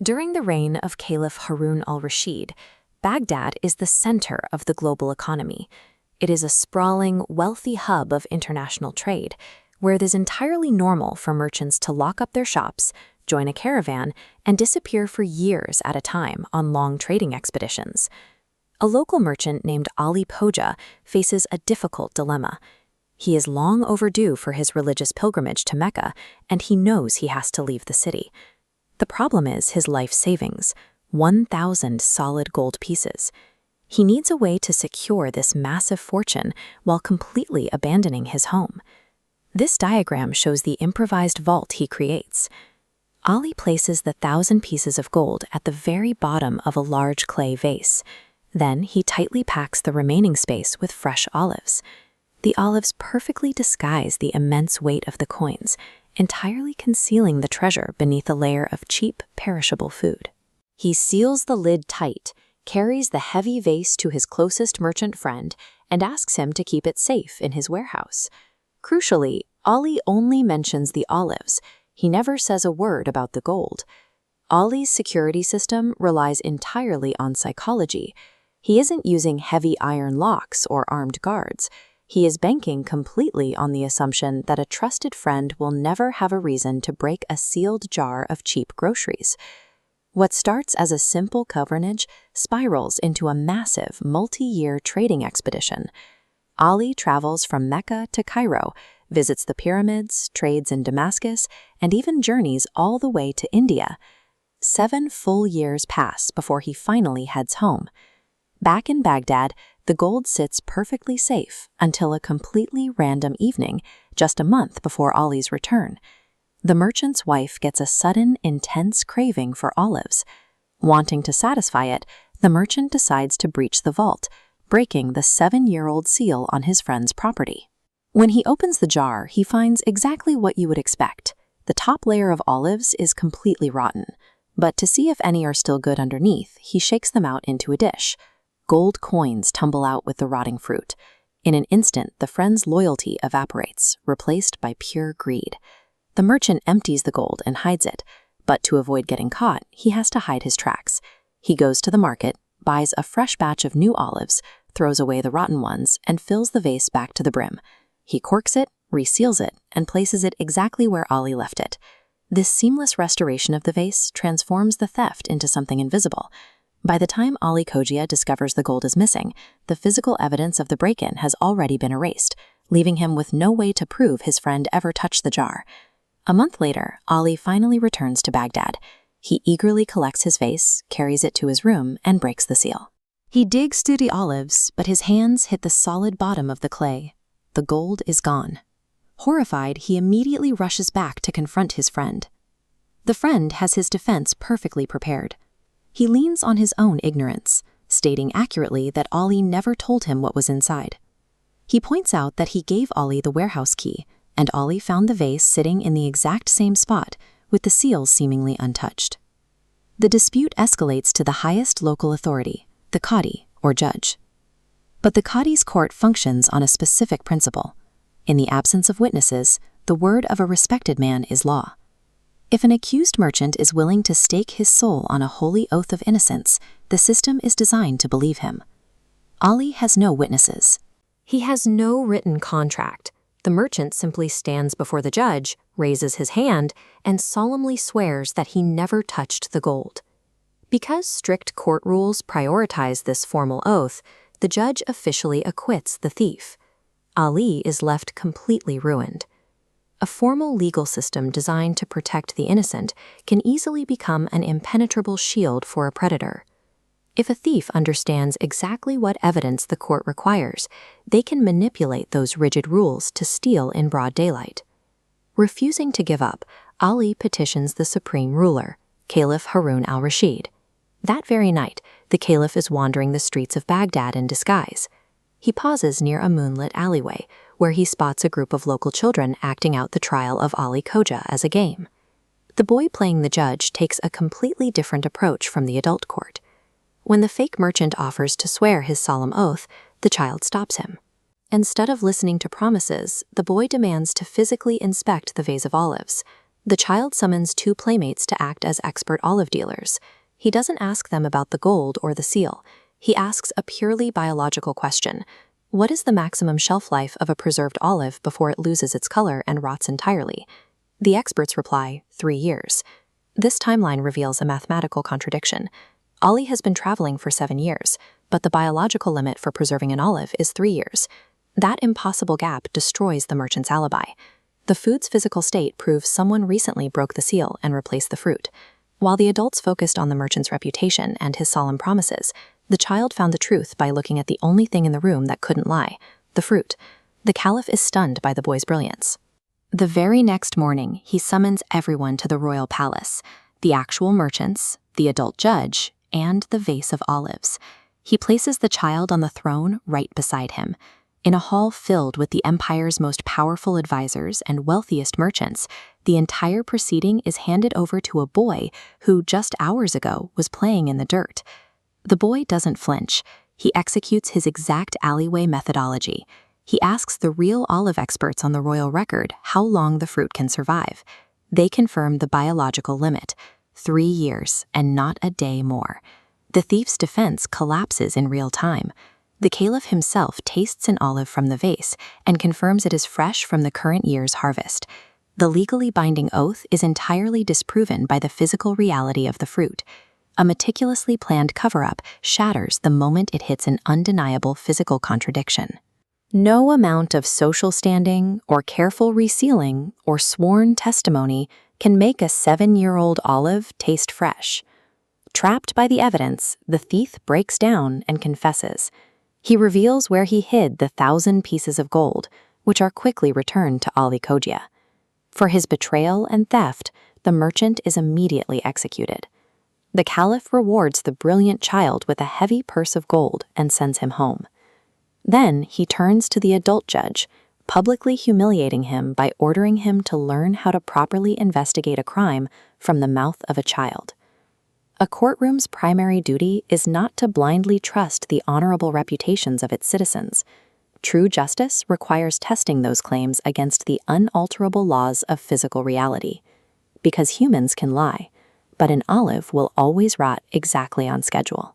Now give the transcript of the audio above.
During the reign of Caliph Harun al-Rashid, Baghdad is the center of the global economy. It is a sprawling, wealthy hub of international trade, where it is entirely normal for merchants to lock up their shops, join a caravan, and disappear for years at a time on long trading expeditions. A local merchant named Ali Khoja faces a difficult dilemma. He is long overdue for his religious pilgrimage to Mecca, and he knows he has to leave the city. The problem is his life savings, 1,000 solid gold pieces. He needs a way to secure this massive fortune while completely abandoning his home. This diagram shows the improvised vault he creates. Ali places the 1,000 pieces of gold at the very bottom of a large clay vase. Then he tightly packs the remaining space with fresh olives. The olives perfectly disguise the immense weight of the coins, entirely concealing the treasure beneath a layer of cheap, perishable food. He seals the lid tight, carries the heavy vase to his closest merchant friend, and asks him to keep it safe in his warehouse. Crucially, Ali only mentions the olives. He never says a word about the gold. Ali's security system relies entirely on psychology. He isn't using heavy iron locks or armed guards. He is banking completely on the assumption that a trusted friend will never have a reason to break a sealed jar of cheap groceries. What starts as a simple coverage spirals into a massive, multi-year trading expedition. Ali travels from Mecca to Cairo, visits the pyramids, trades in Damascus, and even journeys all the way to India. 7 full years pass before he finally heads home. Back in Baghdad, the gold sits perfectly safe until a completely random evening, just a month before Ali's return. The merchant's wife gets a sudden, intense craving for olives. Wanting to satisfy it, the merchant decides to breach the vault, breaking the 7-year-old seal on his friend's property. When he opens the jar, he finds exactly what you would expect. The top layer of olives is completely rotten, but to see if any are still good underneath, he shakes them out into a dish. Gold coins tumble out with the rotting fruit. In an instant, the friend's loyalty evaporates, replaced by pure greed. The merchant empties the gold and hides it, but to avoid getting caught, he has to hide his tracks. He goes to the market, buys a fresh batch of new olives, throws away the rotten ones, and fills the vase back to the brim. He corks it, reseals it, and places it exactly where Ali left it. This seamless restoration of the vase transforms the theft into something invisible. By the time Ali Khoja discovers the gold is missing, the physical evidence of the break-in has already been erased, leaving him with no way to prove his friend ever touched the jar. A month later, Ali finally returns to Baghdad. He eagerly collects his vase, carries it to his room, and breaks the seal. He digs through the olives, but his hands hit the solid bottom of the clay. The gold is gone. Horrified, he immediately rushes back to confront his friend. The friend has his defense perfectly prepared. He leans on his own ignorance, stating accurately that Ali never told him what was inside. He points out that he gave Ali the warehouse key, and Ali found the vase sitting in the exact same spot, with the seals seemingly untouched. The dispute escalates to the highest local authority, the Qadi, or judge. But the Qadi's court functions on a specific principle. In the absence of witnesses, the word of a respected man is law. If an accused merchant is willing to stake his soul on a holy oath of innocence, the system is designed to believe him. Ali has no witnesses. He has no written contract. The merchant simply stands before the judge, raises his hand, and solemnly swears that he never touched the gold. Because strict court rules prioritize this formal oath, the judge officially acquits the thief. Ali is left completely ruined. A formal legal system designed to protect the innocent can easily become an impenetrable shield for a predator. If a thief understands exactly what evidence the court requires, they can manipulate those rigid rules to steal in broad daylight. Refusing to give up, Ali petitions the supreme ruler, Caliph Harun al-Rashid. That very night, the caliph is wandering the streets of Baghdad in disguise. He pauses near a moonlit alleyway, where he spots a group of local children acting out the trial of Ali Khoja as a game. The boy playing the judge takes a completely different approach from the adult court. When the fake merchant offers to swear his solemn oath, the child stops him. Instead of listening to promises, the boy demands to physically inspect the vase of olives. The child summons two playmates to act as expert olive dealers. He doesn't ask them about the gold or the seal. He asks a purely biological question. What is the maximum shelf life of a preserved olive before it loses its color and rots entirely? The experts reply, 3 years. This timeline reveals a mathematical contradiction. Ollie has been traveling for 7 years, but the biological limit for preserving an olive is 3 years. That impossible gap destroys the merchant's alibi. The food's physical state proves someone recently broke the seal and replaced the fruit. While the adults focused on the merchant's reputation and his solemn promises, the child found the truth by looking at the only thing in the room that couldn't lie, the fruit. The caliph is stunned by the boy's brilliance. The very next morning, he summons everyone to the royal palace, the actual merchants, the adult judge, and the vase of olives. He places the child on the throne right beside him. In a hall filled with the empire's most powerful advisors and wealthiest merchants, the entire proceeding is handed over to a boy who just hours ago was playing in the dirt. The boy doesn't flinch. He executes his exact alleyway methodology. He asks the real olive experts on the royal record how long the fruit can survive. They confirm the biological limit, 3 years and not a day more. The thief's defense collapses in real time. The caliph himself tastes an olive from the vase and confirms it is fresh from the current year's harvest. The legally binding oath is entirely disproven by the physical reality of the fruit. A meticulously planned cover-up shatters the moment it hits an undeniable physical contradiction. No amount of social standing or careful resealing or sworn testimony can make a 7-year-old olive taste fresh. Trapped by the evidence, the thief breaks down and confesses. He reveals where he hid the 1,000 pieces of gold, which are quickly returned to Ali Colia. For his betrayal and theft, the merchant is immediately executed. The caliph rewards the brilliant child with a heavy purse of gold and sends him home. Then he turns to the adult judge, publicly humiliating him by ordering him to learn how to properly investigate a crime from the mouth of a child. A courtroom's primary duty is not to blindly trust the honorable reputations of its citizens. True justice requires testing those claims against the unalterable laws of physical reality. Because humans can lie, but an olive will always rot exactly on schedule.